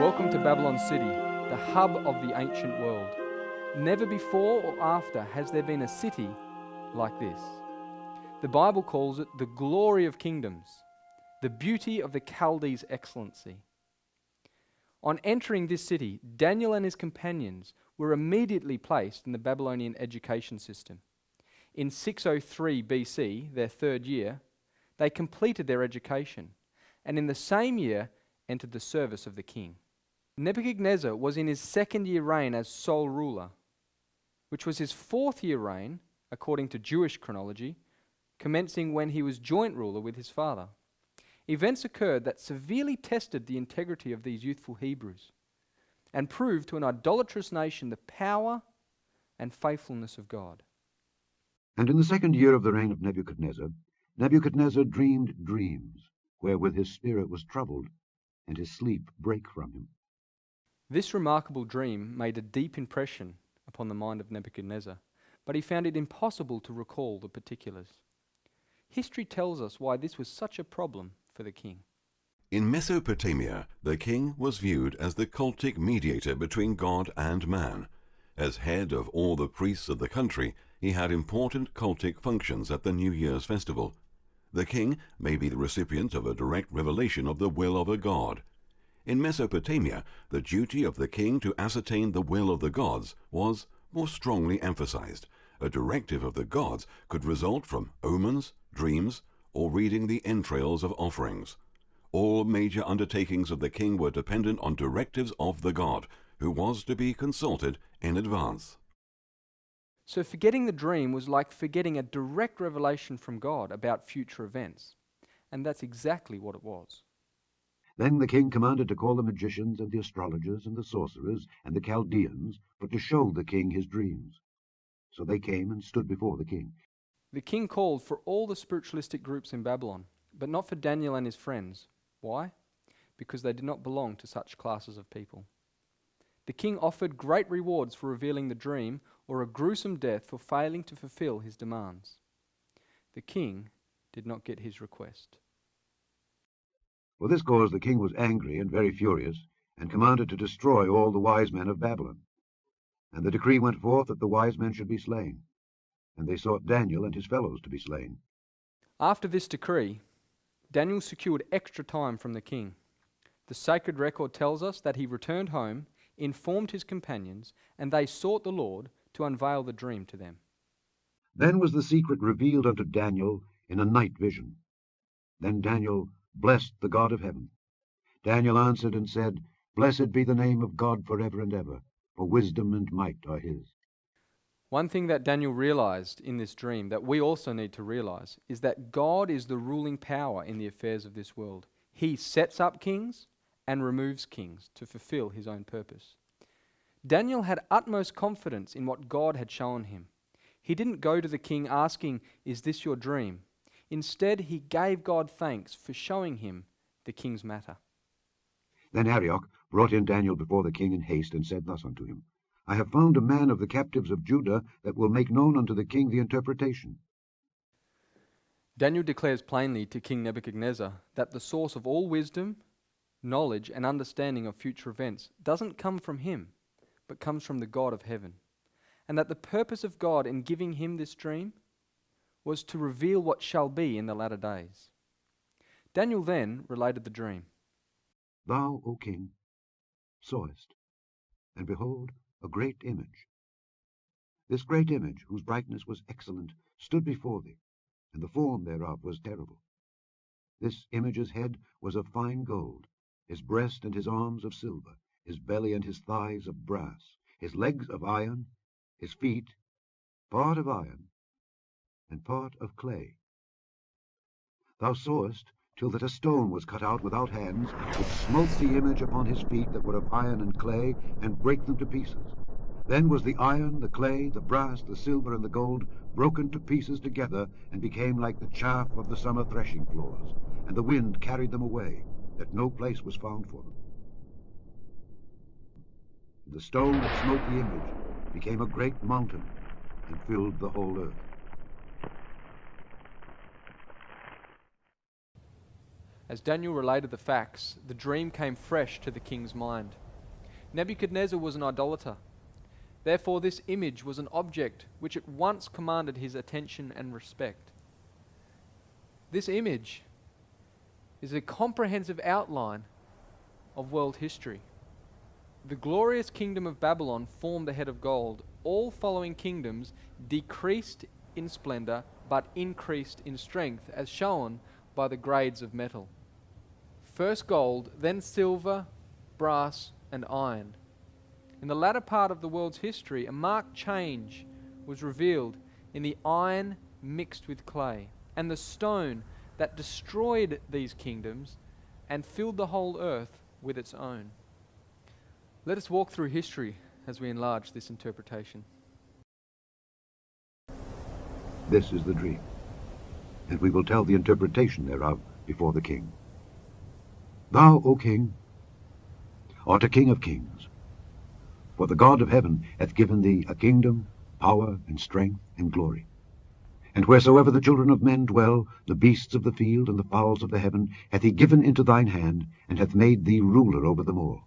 Welcome to Babylon City, the hub of the ancient world. Never before or after has there been a city like this. The Bible calls it the glory of kingdoms, the beauty of the Chaldees' excellency. On entering this city, Daniel and his companions were immediately placed in the Babylonian education system. In 603 BC, their third year, they completed their education, and in the same year entered the service of the king. Nebuchadnezzar was in his second year reign as sole ruler, which was his fourth year reign, according to Jewish chronology, commencing when he was joint ruler with his father. Events occurred that severely tested the integrity of these youthful Hebrews and proved to an idolatrous nation the power and faithfulness of God. And in the second year of the reign of Nebuchadnezzar, Nebuchadnezzar dreamed dreams, wherewith his spirit was troubled, and his sleep brake from him. This remarkable dream made a deep impression upon the mind of Nebuchadnezzar, but he found it impossible to recall the particulars. History tells us why this was such a problem for the king. In Mesopotamia, the king was viewed as the cultic mediator between God and man. As head of all the priests of the country, he had important cultic functions at the New Year's festival. The king may be the recipient of a direct revelation of the will of a god. In Mesopotamia, the duty of the king to ascertain the will of the gods was more strongly emphasized. A directive of the gods could result from omens, dreams, or reading the entrails of offerings. All major undertakings of the king were dependent on directives of the god, who was to be consulted in advance. So forgetting the dream was like forgetting a direct revelation from God about future events. And that's exactly what it was. Then the king commanded to call the magicians and the astrologers and the sorcerers and the Chaldeans, for to show the king his dreams. So they came and stood before the king. The king called for all the spiritualistic groups in Babylon, but not for Daniel and his friends. Why? Because they did not belong to such classes of people. The king offered great rewards for revealing the dream or a gruesome death for failing to fulfill his demands. The king did not get his request. For this cause the king was angry and very furious, and commanded to destroy all the wise men of Babylon. And the decree went forth that the wise men should be slain. And they sought Daniel and his fellows to be slain. After this decree, Daniel secured extra time from the king. The sacred record tells us that he returned home, informed his companions, and they sought the Lord to unveil the dream to them. Then was the secret revealed unto Daniel in a night vision. Then Daniel blessed the God of heaven. Daniel answered and said, Blessed be the name of God forever and ever, for wisdom and might are his. One thing that Daniel realized in this dream that we also need to realize is that God is the ruling power in the affairs of this world. He sets up kings and removes kings to fulfill his own purpose. Daniel had utmost confidence in what God had shown him. He didn't go to the king asking, Is this your dream? Instead, he gave God thanks for showing him the king's matter. Then Arioch brought in Daniel before the king in haste, and said thus unto him, I have found a man of the captives of Judah that will make known unto the king the interpretation. Daniel declares plainly to King Nebuchadnezzar that the source of all wisdom, knowledge, and understanding of future events doesn't come from him, but comes from the God of heaven, and that the purpose of God in giving him this dream was to reveal what shall be in the latter days. Daniel then related the dream. Thou, O king, sawest, and behold, a great image. This great image, whose brightness was excellent, stood before thee, and the form thereof was terrible. This image's head was of fine gold, his breast and his arms of silver, his belly and his thighs of brass, his legs of iron, his feet part of iron, and part of clay. Thou sawest, till that a stone was cut out without hands, which smote the image upon his feet that were of iron and clay, and brake them to pieces. Then was the iron, the clay, the brass, the silver, and the gold broken to pieces together, and became like the chaff of the summer threshing floors, and the wind carried them away, that no place was found for them. And the stone that smote the image became a great mountain, and filled the whole earth. As Daniel related the facts, the dream came fresh to the king's mind. Nebuchadnezzar was an idolater. Therefore, this image was an object which at once commanded his attention and respect. This image is a comprehensive outline of world history. The glorious kingdom of Babylon formed the head of gold. All following kingdoms decreased in splendor but increased in strength, as shown by the grades of metal. First gold, then silver, brass, and iron. In the latter part of the world's history, a marked change was revealed in the iron mixed with clay, and the stone that destroyed these kingdoms and filled the whole earth with its own. Let us walk through history as we enlarge this interpretation. This is the dream, and we will tell the interpretation thereof before the king. Thou, O king, art a king of kings, for the God of heaven hath given thee a kingdom, power, and strength, and glory. And wheresoever the children of men dwell, the beasts of the field and the fowls of the heaven hath he given into thine hand, and hath made thee ruler over them all.